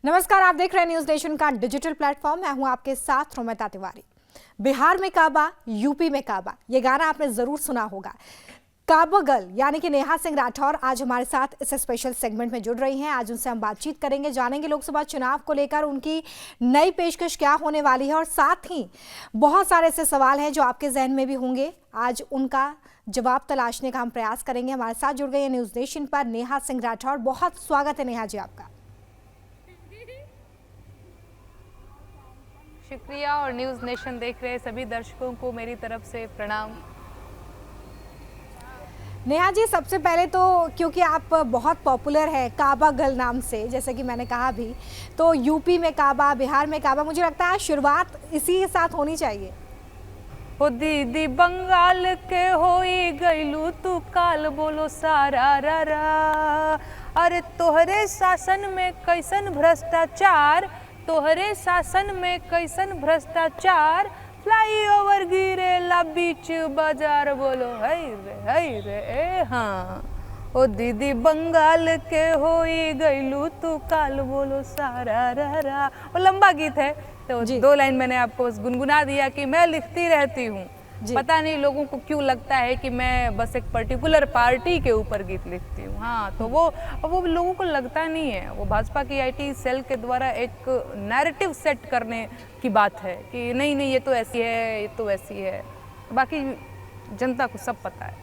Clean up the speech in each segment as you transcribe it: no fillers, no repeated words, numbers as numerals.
नमस्कार, आप देख रहे हैं न्यूज नेशन का डिजिटल प्लेटफॉर्म। मैं हूं आपके साथ रोमिता तिवारी। बिहार में काबा, यूपी में काबा, ये गाना आपने जरूर सुना होगा। काबा गर्ल यानी कि नेहा सिंह राठौर आज हमारे साथ इस स्पेशल सेगमेंट में जुड़ रही हैं। आज उनसे हम बातचीत करेंगे, जानेंगे लोकसभा चुनाव को लेकर उनकी नई पेशकश क्या होने वाली है और साथ ही बहुत सारे ऐसे सवाल हैं जो आपके जहन में भी होंगे। आज उनका जवाब तलाशने का हम प्रयास करेंगे। हमारे साथ जुड़ गए हैं न्यूज नेशन पर नेहा सिंह राठौर। बहुत स्वागत है नेहा जी आपका। शुक्रिया और न्यूज़ नेशन देख रहे सभी दर्शकों को मेरी तरफ से प्रणाम। नेहा जी, सबसे पहले तो क्योंकि आप बहुत पॉपुलर है काबा गर्ल नाम से, जैसे कि मैंने कहा भी, तो यूपी में काबा, बिहार में काबा, मुझे लगता है शुरुआत इसी के साथ होनी चाहिए। हो दीदी बंगाल के होई गईलू तू काल, बोलो सारा रा रा। अरे तोहरे शासन में कैसन भ्रष्टाचार, तोहरे शासन में कैसन भ्रष्टाचार, फ्लाईओवर गिरेला बीच बाजार, बोलो है रे ए हाँ। ओ दीदी बंगाल के होई गईलू तू काल, बोलो सारा रा रा। वो लंबा गीत है तो दो लाइन मैंने आपको गुनगुना दिया कि मैं लिखती रहती हूँ। पता नहीं लोगों को क्यों लगता है कि मैं बस एक पर्टिकुलर पार्टी के ऊपर गीत लिखती हूँ। हाँ, तो वो लोगों को लगता नहीं है। वो भाजपा की आईटी सेल के द्वारा एक नैरेटिव सेट करने की बात है कि नहीं नहीं ये तो ऐसी है, ये तो वैसी है। बाकी जनता को सब पता है।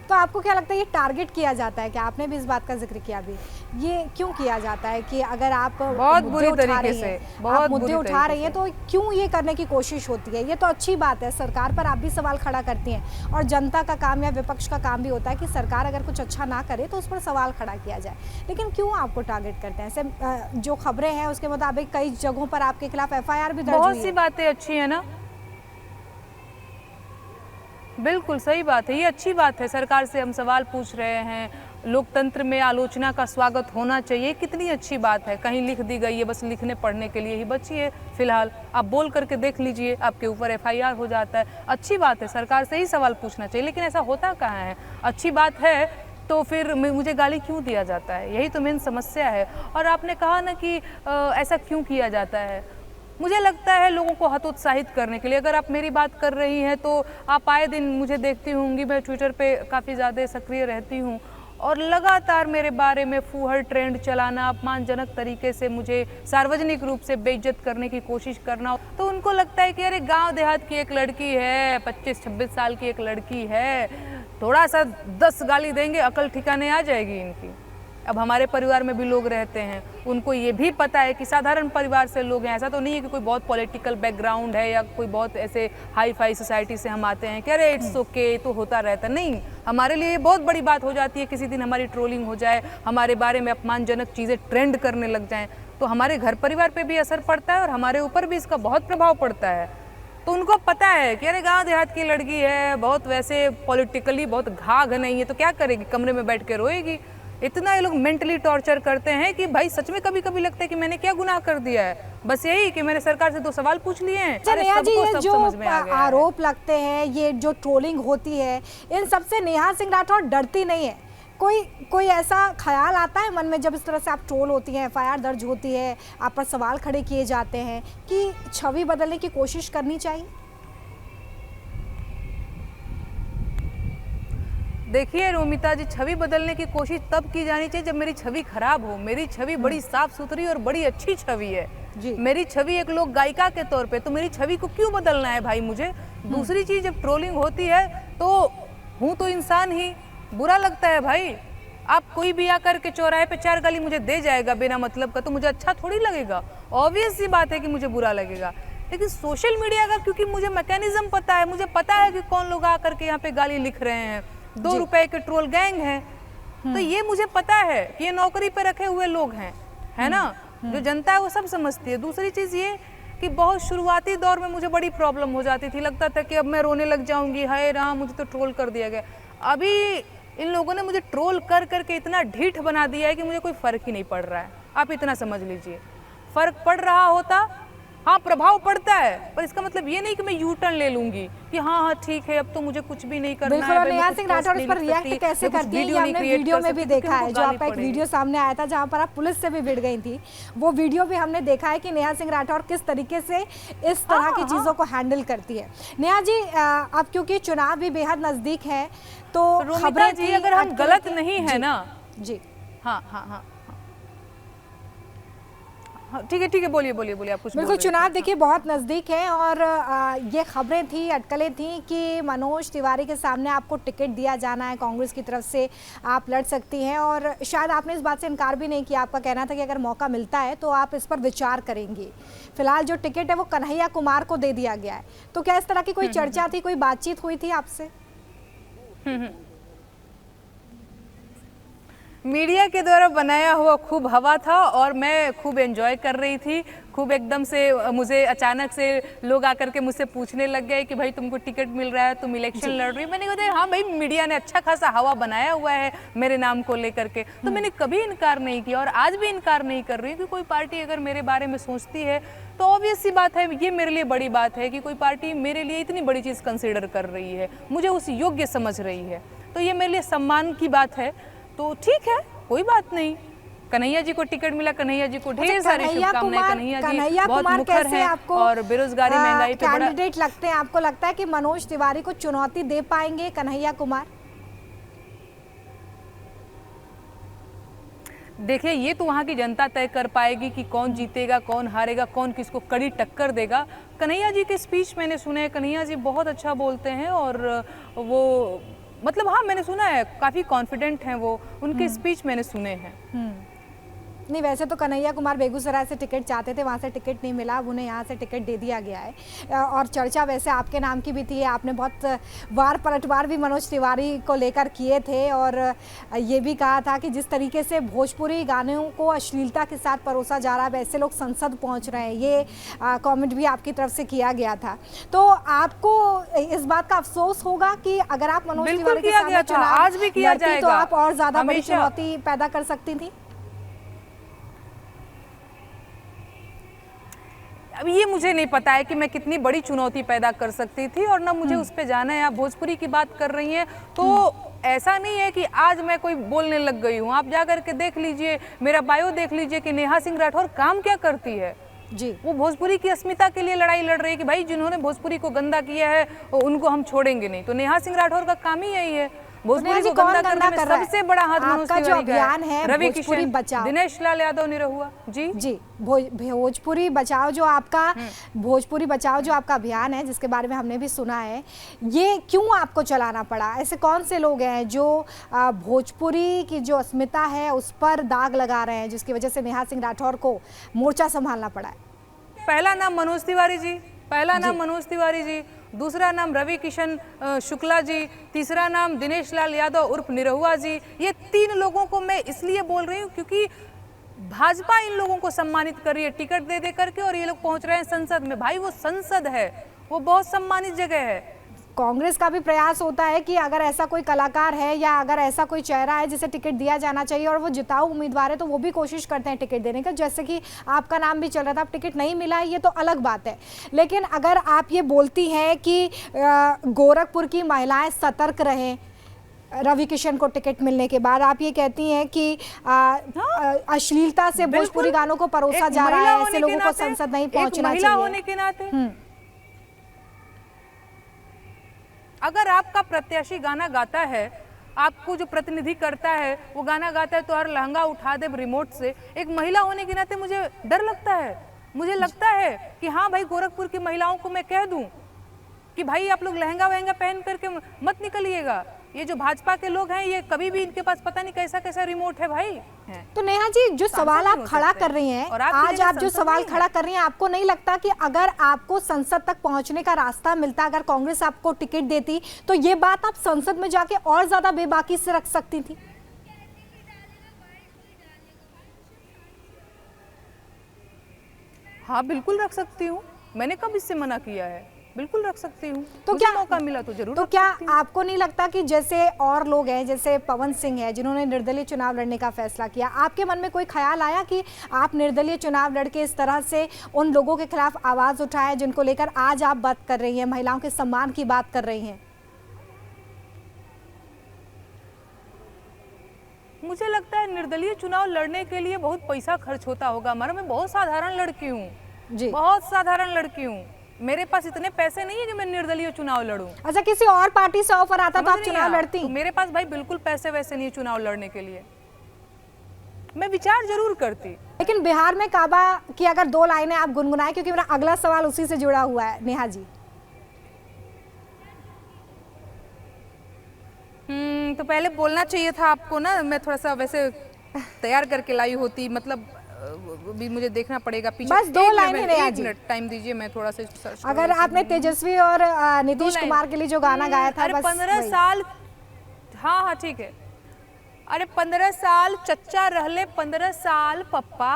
तो आपको क्या लगता है ये टारगेट किया जाता है? क्या आपने भी इस बात का जिक्र किया भी, ये क्यों किया जाता है कि अगर आप बहुत बुरी तरीके से आप मुद्दे उठा रही हैं तो क्यों ये करने की कोशिश होती है? ये तो अच्छी बात है, सरकार पर आप भी सवाल खड़ा करती हैं और जनता का काम या विपक्ष का काम भी होता है कि सरकार अगर कुछ अच्छा ना करे तो उस पर सवाल खड़ा किया जाए। लेकिन क्यों आपको टारगेट करते हैं? ऐसे जो खबरें हैं उसके मुताबिक कई जगहों पर आपके खिलाफ FIR भी दर्ज हुई है। बहुत सी बातें अच्छी है ना, बिल्कुल सही बात है, ये अच्छी बात है। सरकार से हम सवाल पूछ रहे हैं, लोकतंत्र में आलोचना का स्वागत होना चाहिए, कितनी अच्छी बात है। कहीं लिख दी गई है, बस लिखने पढ़ने के लिए ही बची है फिलहाल। आप बोल करके देख लीजिए, आपके ऊपर FIR हो जाता है। अच्छी बात है, सरकार से ही सवाल पूछना चाहिए, लेकिन ऐसा होता कहाँ है? अच्छी बात है तो फिर मुझे गाली क्यों दिया जाता है? यही तो मेन समस्या है। और आपने कहा ना कि ऐसा क्यों किया जाता है, मुझे लगता है लोगों को हतोत्साहित करने के लिए। अगर आप मेरी बात कर रही हैं तो आप आए दिन मुझे देखती होंगी, मैं ट्विटर पे काफ़ी ज़्यादा सक्रिय रहती हूँ और लगातार मेरे बारे में फूहड़ ट्रेंड चलाना, अपमानजनक तरीके से मुझे सार्वजनिक रूप से बेइज्जत करने की कोशिश करना। तो उनको लगता है कि अरे गांव देहात की एक लड़की है, 25-26 साल की एक लड़की है, थोड़ा सा 10 गाली देंगे अकल ठिकाने आ जाएगी इनकी। अब हमारे परिवार में भी लोग रहते हैं, उनको ये भी पता है कि साधारण परिवार से लोग हैं। ऐसा तो नहीं है कि कोई बहुत पॉलिटिकल बैकग्राउंड है या कोई बहुत ऐसे हाई फाई सोसाइटी से हम आते हैं कि अरे इट्स ओके तो होता रहता नहीं। हमारे लिए बहुत बड़ी बात हो जाती है किसी दिन हमारी ट्रोलिंग हो जाए, हमारे बारे में अपमानजनक चीज़ें ट्रेंड करने लग जाएं, तो हमारे घर परिवार पे भी असर पड़ता है और हमारे ऊपर भी इसका बहुत प्रभाव पड़ता है। तो उनको पता है कि अरे गाँव देहात की लड़की है, बहुत वैसे पॉलिटिकली बहुत घाघ नहीं है, तो क्या करेगी, कमरे में बैठ के रोएगी। इतना ये लोग मेंटली टॉर्चर करते हैं कि भाई सच में कभी कभी लगता है कि मैंने क्या गुनाह कर दिया है, बस यही कि मैंने सरकार से 2 सवाल पूछ लिए हैं। नेहा जी, ये जो आरोप लगते हैं, ये जो ट्रोलिंग होती है, इन सबसे नेहा सिंह राठौर डरती नहीं है? कोई ऐसा ख्याल आता है मन में जब इस तरह से आप ट्रोल होती हैं, FIR दर्ज होती है, आप पर सवाल खड़े किए जाते हैं कि छवि बदलने की कोशिश करनी चाहिए? देखिए रोमिता जी, छवि बदलने की कोशिश तब की जानी चाहिए जब मेरी छवि खराब हो। मेरी छवि बड़ी साफ सुथरी और बड़ी अच्छी छवि है जी। मेरी छवि एक लोक गायिका के तौर पे, तो मेरी छवि को क्यों बदलना है भाई मुझे? दूसरी चीज, जब ट्रोलिंग होती है तो हूँ तो इंसान ही, बुरा लगता है भाई। आप कोई भी आकर के चौराहे पे 4 गाली मुझे दे जाएगा बिना मतलब का, तो मुझे अच्छा थोड़ी लगेगा। ऑब्वियस सी बात है कि मुझे बुरा लगेगा। लेकिन सोशल मीडिया का क्योंकि मुझे मैकेनिज्म पता है, मुझे पता है कि कौन लोग आकर के यहाँ पे गाली लिख रहे हैं, 2 रुपए के ट्रोल गैंग है, तो ये मुझे पता है कि ये नौकरी पे रखे हुए लोग हैं, है ना? जो जनता है वो सब समझती है। दूसरी चीज ये कि बहुत शुरुआती दौर में मुझे बड़ी प्रॉब्लम हो जाती थी, लगता था कि अब मैं रोने लग जाऊंगी, हाय राम मुझे तो ट्रोल कर दिया गया। अभी इन लोगों ने मुझे ट्रोल कर करके इतना ढीठ बना दिया है कि मुझे कोई फर्क ही नहीं पड़ रहा है। आप इतना समझ लीजिए, फर्क पड़ रहा होता हाँ प्रभाव पड़ता है, पर इसका मतलब ये नहीं कि मैं यू टर्न ले लूंगी कि हाँ ठीक है अब तो मुझे कुछ भी नहीं करना बिल्कुल। है। और नेहा सिंह राठौर इस पर रिएक्ट कैसे करती है, ये हमने वीडियो में भी देखा है। जो आपका एक वीडियो सामने आया था जहां पर आप पुलिस से भी भिड़ गई थी, वो वीडियो भी हमने देखा है कि नेहा सिंह राठौर किस तरीके से इस तरह की चीजों को हैंडल करती है। नेहा जी, अब क्योंकि चुनाव भी बेहद नजदीक है तो खबरें जी अगर हम गलत नहीं है ना जी, हाँ हाँ हाँ हाँ ठीक है बोलिए आप कुछ बिल्कुल। चुनाव देखिए बहुत नज़दीक है और ये खबरें थी, अटकलें थी कि मनोज तिवारी के सामने आपको टिकट दिया जाना है, कांग्रेस की तरफ से आप लड़ सकती हैं। और शायद आपने इस बात से इनकार भी नहीं किया, आपका कहना था कि अगर मौका मिलता है तो आप इस पर विचार करेंगी। फिलहाल जो टिकट है वो कन्हैया कुमार को दे दिया गया है, तो क्या इस तरह की कोई चर्चा थी, कोई बातचीत हुई थी आपसे? मीडिया के द्वारा बनाया हुआ खूब हवा था और मैं खूब एंजॉय कर रही थी। खूब एकदम से मुझे अचानक से लोग आकर के मुझसे पूछने लग गए कि भाई तुमको टिकट मिल रहा है, तुम इलेक्शन लड़ रही हो। मैंने कहा हाँ भाई, मीडिया ने अच्छा खासा हवा बनाया हुआ है मेरे नाम को लेकर के, तो मैंने कभी इनकार नहीं किया और आज भी इनकार नहीं कर रही हूँ कि कोई पार्टी अगर मेरे बारे में सोचती है तो ऑब्वियस सी बात है, ये मेरे लिए बड़ी बात है कि कोई पार्टी मेरे लिए इतनी बड़ी चीज़ कंसिडर कर रही है, मुझे उस योग्य समझ रही है, तो ये मेरे लिए सम्मान की बात है। तो ठीक है, कोई बात नहीं। कन्हैया जी को टिकट मिला, कन्हैया जी को ढेर सारी शुभकामनाएं। कन्हैया जी बहुत मुखर हैं आपको और बेरोजगारी महंगाई पे बड़ा कैंडिडेट लगते हैं। आपको लगता है कि मनोज तिवारी को चुनौती दे पाएंगे कन्हैया कुमार? देखिए, ये तो वहाँ की जनता तय कर पाएगी कि कौन जीतेगा, कौन हारेगा, कौन किसको कड़ी टक्कर देगा। कन्हैया जी के स्पीच मैंने सुने, कन्हैया जी बहुत अच्छा बोलते हैं और वो मतलब हाँ मैंने सुना है, काफ़ी कॉन्फिडेंट हैं वो, उनके स्पीच मैंने सुने हैं। नहीं, वैसे तो कन्हैया कुमार बेगूसराय से टिकट चाहते थे, वहाँ से टिकट नहीं मिला, अब उन्हें यहाँ से टिकट दे दिया गया है। और चर्चा वैसे आपके नाम की भी थी, आपने बहुत वार पलटवार भी मनोज तिवारी को लेकर किए थे और ये भी कहा था कि जिस तरीके से भोजपुरी गानों को अश्लीलता के साथ परोसा जा रहा है, वैसे लोग संसद पहुँच रहे हैं, ये कॉमेंट भी आपकी तरफ से किया गया था। तो आपको इस बात का अफसोस होगा कि अगर आप मनोज तिवारी के सामने चुनाव आज भी किया जाएगा, तो आप और ज़्यादा बड़ी चुनौती पैदा कर सकती थी? अब ये मुझे नहीं पता है कि मैं कितनी बड़ी चुनौती पैदा कर सकती थी और ना मुझे उस पे जाना है। आप भोजपुरी की बात कर रही हैं तो ऐसा नहीं है कि आज मैं कोई बोलने लग गई हूँ। आप जाकर के देख लीजिए, मेरा बायो देख लीजिए कि नेहा सिंह राठौर काम क्या करती है जी। वो भोजपुरी की अस्मिता के लिए लड़ाई लड़ रही है कि भाई जिन्होंने भोजपुरी को गंदा किया है उनको हम छोड़ेंगे नहीं। तो नेहा सिंह राठौर का काम ही यही है, भोजपुरी को गंदा करने में सबसे बड़ा हाथ मनोज तिवारी का है। रवि किशन, दिनेश लाल यादव निरहुआ जी भोजपुरी बचाओ जो आपका भोजपुरी बचाओ जो आपका अभियान है, जिसके बारे में हमने भी सुना है, ये क्यों आपको चलाना पड़ा? ऐसे कौन से लोग हैं जो भोजपुरी की जो अस्मिता है उस पर दाग लगा रहे हैं, जिसकी वजह से नेहा सिंह राठौर को मोर्चा संभालना पड़ा है? पहला नाम मनोज तिवारी जी, पहला नाम मनोज तिवारी जी, दूसरा नाम रवि किशन शुक्ला जी, तीसरा नाम दिनेश लाल यादव उर्फ निरहुआ जी। ये 3 लोगों को मैं इसलिए बोल रही हूँ क्योंकि भाजपा इन लोगों को सम्मानित कर रही है टिकट दे दे करके और ये लोग पहुंच रहे हैं संसद में। भाई वो संसद है, वो बहुत सम्मानित जगह है। कांग्रेस का भी प्रयास होता है कि अगर ऐसा कोई कलाकार है या अगर ऐसा कोई चेहरा है जिसे टिकट दिया जाना चाहिए और वो जिताऊ उम्मीदवार है तो वो भी कोशिश करते हैं टिकट देने का, जैसे कि आपका नाम भी चल रहा था। अब टिकट नहीं मिला है ये तो अलग बात है, लेकिन अगर आप ये बोलती हैं कि गोरखपुर की महिलाएं सतर्क रहें रवि किशन को टिकट मिलने के बाद, आप ये कहती हैं कि अश्लीलता से भोजपुरी गानों को परोसा जा रहा है, ऐसे लोगों को संसद नहीं पहुंचना चाहिए। होने के नाते अगर आपका प्रत्याशी गाना गाता है, आपको जो प्रतिनिधि करता है वो गाना गाता है तो हर लहंगा उठा दे रिमोट से, एक महिला होने के नाते मुझे डर लगता है। मुझे लगता है कि हाँ भाई, गोरखपुर की महिलाओं को मैं कह दूं कि भाई आप लोग लहंगा वहंगा पहन करके मत निकलिएगा। ये जो भाजपा के लोग हैं ये कभी भी इनके पास पता नहीं कैसा कैसा रिमोट है भाई। तो नेहा जी, जो सवाल आप खड़ा कर रही हैं, आज आप जो सवाल खड़ा कर रही हैं, आपको नहीं लगता कि अगर आपको संसद तक पहुंचने का रास्ता मिलता, अगर कांग्रेस आपको टिकट देती तो ये बात आप संसद में जाके और ज्यादा बेबाकी से रख सकती थी? हाँ बिल्कुल रख सकती हूँ, मैंने कब इससे मना किया है, बिल्कुल रख सकती हूँ। तो मुझे क्या मौका मिला तो जरूर तो रख क्या सकती हूँ। आपको नहीं लगता कि जैसे और लोग हैं, जैसे पवन सिंह है जिन्होंने निर्दलीय चुनाव लड़ने का फैसला किया, आपके मन में कोई ख्याल आया कि आप निर्दलीय चुनाव लड़के इस तरह से उन लोगों के खिलाफ आवाज उठाए जिनको लेकर आज आप बात कर रही हैं, महिलाओं के सम्मान की बात कर रही हैं? मुझे लगता है निर्दलीय चुनाव लड़ने के लिए बहुत पैसा खर्च होता होगा हमारा। मैं बहुत साधारण लड़की हूँ, जी, बहुत साधारण लड़की हूँ। मेरे पास इतने पैसे नहीं है कि मैं निर्दलीय चुनाव लड़ूं। अच्छा, किसी और पार्टी से ऑफर आता तो समझ आप रही चुनाव हैं आप? लड़ती? तो मेरे पास भाई बिल्कुल पैसे वैसे नहीं है चुनाव लड़ने के लिए। मैं विचार जरूर करती। लेकिन बिहार में काबा की अगर 2 लाइनें आप गुनगुनाएं, क्योंकि मेरा अगला सवाल उसी से जुड़ा हुआ है नेहा जी। तो पहले बोलना चाहिए था आपको ना, मैं थोड़ा सा वैसे तैयार करके लाई होती। मतलब भी मुझे देखना पड़ेगा पीछे। बस 2 लाइनें नेहा जी। 1 मिनट टाइम दीजिए, मैं थोड़ा सा सर्च कर अगर लेती आपने हूँ। तेजस्वी और नीतीश लाइन। कुमार के लिए जो गाना गाया था, अरे बस 15 वही। साल, हाँ हाँ ठीक है। अरे 15 साल चच्चा रहले 15 साल पप्पा,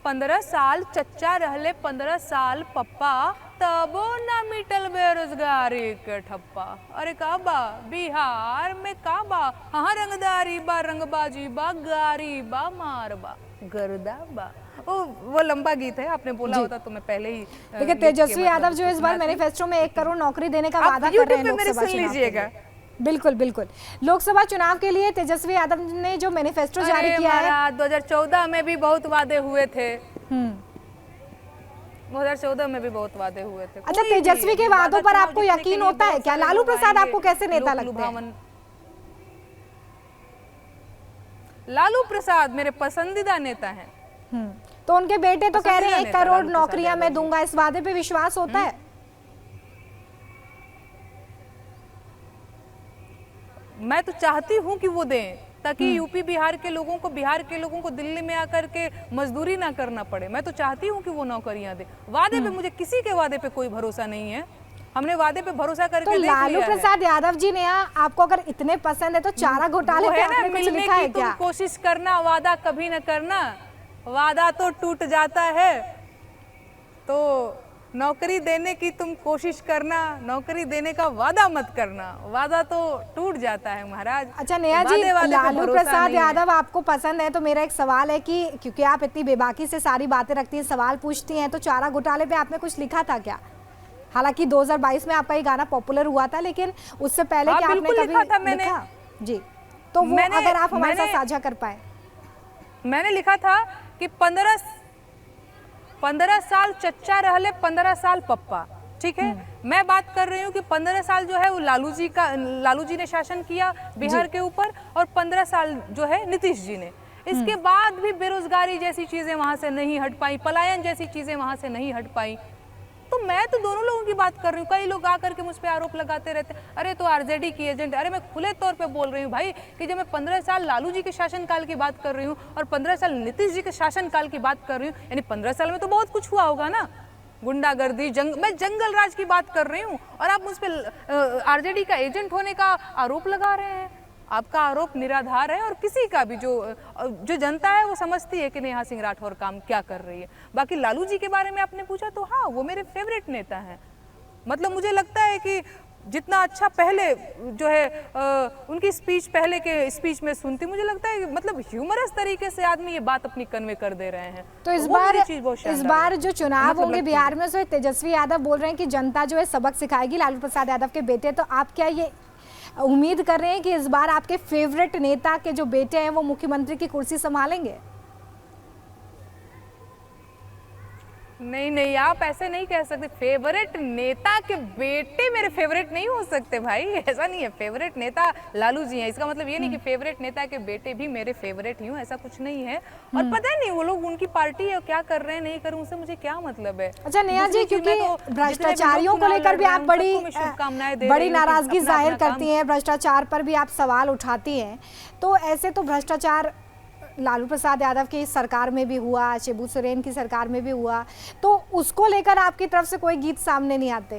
15 साल चच्चा रहले 15 साल पप्पा, तबो ना मिटल बेरोजगारी के ठप्पा। अरे का बा बिहार में का बा, हाँ रंगदारी बा, रंगबाजी बा, गारी बा, मार बा, गर्दा बा। वो लंबा गीत है, आपने बोला होता तो मैं पहले ही देखिए, तेजस्वी यादव जो इस बार मैनिफेस्टो में 1 करोड़ नौकरी देने का वादा कर रहे हैं लोकसभा सुन चुनाव के लीजिएगा। लिए। बिल्कुल बिल्कुल, लोकसभा चुनाव के लिए तेजस्वी यादव ने जो मैनिफेस्टो जारी किया है। 2014 में भी बहुत वादे हुए थे। 2014 में भी बहुत वादे हुए थे। अच्छा, तेजस्वी के वादों पर आपको यकीन होता है क्या? लालू प्रसाद आपको कैसे नेता लगते हैं? लालू प्रसाद मेरे पसंदीदा नेता हैं। तो उनके बेटे तो कह रहे हैं 1 नेता करोड़ लालू प्रसाद नौकरियां मैं यादव जी। दूंगा, इस वादे पे विश्वास होता है? मैं तो चाहती हूँ कि वो दें, ताकि यूपी बिहार के लोगों को दिल्ली में आकर के मजदूरी ना करना पड़े। मैं तो चाहती हूँ कि वो नौकरियां दे। वादे पे मुझे किसी के वादे पे कोई भरोसा नहीं है। हमने वादे पे भरोसा करके तो देख लिया लालू है। प्रसाद यादव जी ने आपको अगर इतने पसंद है तो चारा घोटाले वो पे है ना, आपने कुछ मिलने लिखा है की तुम क्या? कोशिश करना, वादा कभी न करना, वादा तो टूट जाता है। तो नौकरी देने की तुम कोशिश करना, नौकरी देने का वादा मत करना, वादा तो टूट जाता है महाराज। अच्छा नेहा जी, वादे पे लालू भरोसा प्रसाद नहीं है। यादव आपको पसंद है तो मेरा एक सवाल है कि क्योंकि आप इतनी बेबाकी से सारी बातें रखती हैं, सवाल पूछती हैं, तो चारा घोटाले पे आपने कुछ लिखा था क्या? हालांकि 2022 में आपका ये गाना पॉपुलर हुआ था, लेकिन उससे पहले हाँ, क्या आपने बिल्कुल कभी लिखा था मैंने। लिखा? जी, तो वो अगर आप हमारे साथ साझा कर पाए। मैंने लिखा था कि 15 साल चच्चा रहले 15 साल पप्पा। ठीक है, मैं बात कर रही हूँ कि 15 साल जो है वो लालू जी ने शासन किया बिहार के ऊपर, और 15 साल जो है नीतीश जी ने। इसके बाद भी बेरोजगारी जैसी चीजें वहां से नहीं हट पाई, पलायन जैसी चीजें वहां से नहीं हट पाई। तो मैं तो दोनों लोगों की बात कर रही हूँ। कई लोग आकर के मुझ पे आरोप लगाते रहते, अरे तो आरजेडी की एजेंट। अरे मैं खुले तौर पे बोल रही हूँ भाई कि जब मैं 15 साल लालू जी के शासनकाल की बात कर रही हूँ और 15 साल नीतीश जी के शासनकाल की बात कर रही हूँ, यानी 15 साल में तो बहुत कुछ हुआ होगा ना। गुंडागर्दी, मैं जंगल राज की बात कर रही हूँ, और आप मुझ पे आरजेडी का एजेंट होने का आरोप लगा रहे हैं। आपका आरोप निराधार है, और किसी का भी जो जनता है वो समझती है कि नेहा सिंह राठौर काम क्या कर रही है। बाकी लालू जी के बारे में आपने पूछा तो हाँ, वो मेरे फेवरेट नेता हैं। मतलब मुझे लगता है कि जितना अच्छा पहले जो है उनकी स्पीच पहले के स्पीच में सुनती, मुझे लगता है कि मतलब ह्यूमरस तरीके से आदमी ये बात अपनी कन्वे कर दे रहे हैं। तो इस बार जो चुनाव होंगे बिहार में, उसमें तेजस्वी यादव बोल रहे हैं कि जनता जो है सबक सिखाएगी लालू प्रसाद यादव के बेटे। तो आप क्या ये उम्मीद कर रहे हैं कि इस बार आपके फेवरेट नेता के जो बेटे हैं वो मुख्यमंत्री की कुर्सी संभालेंगे? नहीं, आप ऐसे नहीं कह सकते। फेवरेट नेता के बेटे मेरे फेवरेट नहीं हो सकते भाई, ऐसा नहीं है। फेवरेट नेता लालू जी हैं, इसका मतलब ये नहीं कि फेवरेट नेता के बेटे भी मेरे फेवरेट ही हो, ऐसा कुछ नहीं है। और पता नहीं वो लोग, उनकी पार्टी है, क्या कर रहे हैं नहीं कर रहे, उनसे मुझे क्या मतलब है। अच्छा नेहा जी, क्योंकि भ्रष्टाचारियों को लेकर भी आप बड़ी नाराजगी जाहिर करती हैं, भ्रष्टाचार पर भी आप सवाल उठाती हैं, तो ऐसे तो भ्रष्टाचार लालू प्रसाद यादव की सरकार में भी हुआ, शिबू सोरेन की सरकार में भी हुआ, तो उसको लेकर आपकी तरफ से कोई गीत सामने नहीं आते?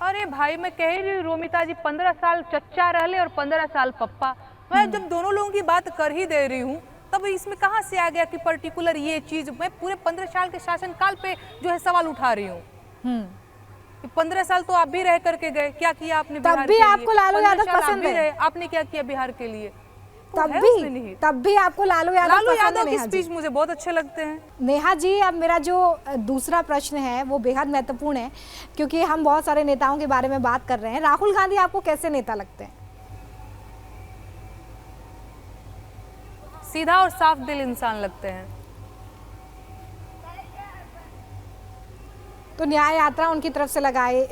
अरे भाई, मैं कह रही हूँ रोमिता जी, 15 साल चच्चा रहले और 15 साल पप्पा। मैं जब दोनों लोगों की बात कर ही दे रही हूँ तब इसमें कहाँ से आ गया कि पर्टिकुलर ये चीज? मैं पूरे 15 साल के शासनकाल पे जो है सवाल उठा रही हूँ। 15 साल तो आप भी रह करके गए, क्या किया आपने तब बिहार भी के लिए? आपको लालू 15 यादव साल आप पसंद भी है? रहे, आपने क्या किया बिहार के लिए? तब भी आपको लालू यादव लालू पसंद है? यादव की नेहा जी, स्पीच मुझे बहुत अच्छे लगते हैं। नेहा जी, अब मेरा जो दूसरा प्रश्न है वो बेहद महत्वपूर्ण है, क्योंकि हम बहुत सारे नेताओं के बारे में बात कर रहे हैं। राहुल गांधी आपको कैसे नेता लगते हैं? सीधा और साफ दिल इंसान लगते हैं। तो न्याय यात्रा उनकी तरफ से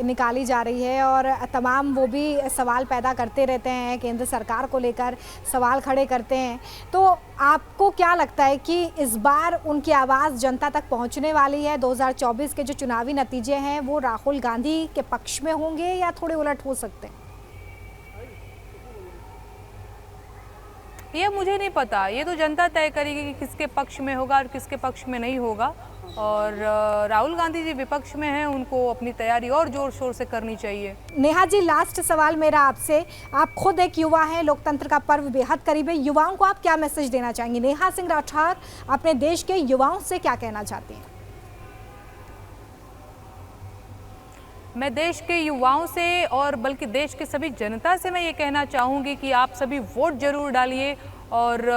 निकाली जा रही है और तमाम वो भी सवाल पैदा करते रहते हैं, केंद्र सरकार को लेकर सवाल खड़े करते हैं। तो आपको क्या लगता है कि इस बार उनकी आवाज़ जनता तक पहुंचने वाली है? 2024 के जो चुनावी नतीजे हैं वो राहुल गांधी के पक्ष में होंगे या थोड़े उलट हो सकते हैं? ये मुझे नहीं पता, ये तो जनता तय करेगी कि किसके पक्ष में होगा और किसके पक्ष में नहीं होगा। और राहुल गांधी जी विपक्ष में हैं, उनको अपनी तैयारी और जोर शोर से करनी चाहिए। नेहा जी, लास्ट सवाल मेरा आपसे, आप खुद एक युवा हैं, लोकतंत्र का पर्व बेहद करीब है, युवाओं को आप क्या मैसेज देना चाहेंगे? नेहा सिंह राठौर अपने देश के युवाओं से क्या कहना चाहती हैं? मैं देश के युवाओं से और बल्कि देश के सभी जनता से मैं ये कहना चाहूँगी कि आप सभी वोट जरूर डालिए। और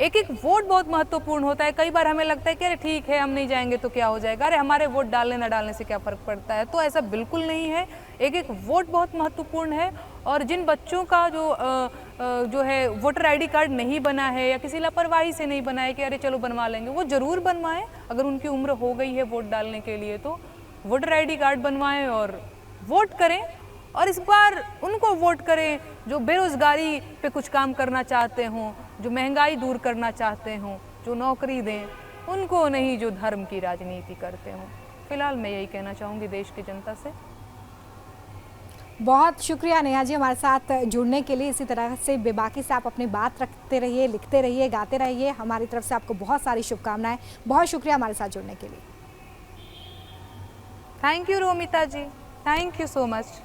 एक एक वोट बहुत महत्वपूर्ण होता है। कई बार हमें लगता है कि अरे ठीक है, हम नहीं जाएंगे तो क्या हो जाएगा, अरे हमारे वोट डालने ना डालने से क्या फ़र्क पड़ता है। तो ऐसा बिल्कुल नहीं है, एक एक वोट बहुत महत्वपूर्ण है। और जिन बच्चों का जो है वोटर आईडी कार्ड नहीं बना है या किसी लापरवाही से नहीं बना है कि अरे चलो बनवा लेंगे, वो ज़रूर बनवाएं। अगर उनकी उम्र हो गई है वोट डालने के लिए तो वोटर आईडी कार्ड बनवाएं और वोट करें। और इस बार उनको वोट करें जो बेरोजगारी पे कुछ काम करना चाहते हों, जो महंगाई दूर करना चाहते हों, जो नौकरी दें, उनको नहीं जो धर्म की राजनीति करते हों। फिलहाल मैं यही कहना चाहूँगी देश की जनता से। बहुत शुक्रिया नेहा जी हमारे साथ जुड़ने के लिए। इसी तरह से बेबाकी से आप अपनी बात रखते रहिए, लिखते रहिए, गाते रहिए। हमारी तरफ से आपको बहुत सारी शुभकामनाएं। बहुत शुक्रिया हमारे साथ जुड़ने के लिए। Thank you Romita ji, thank you so much.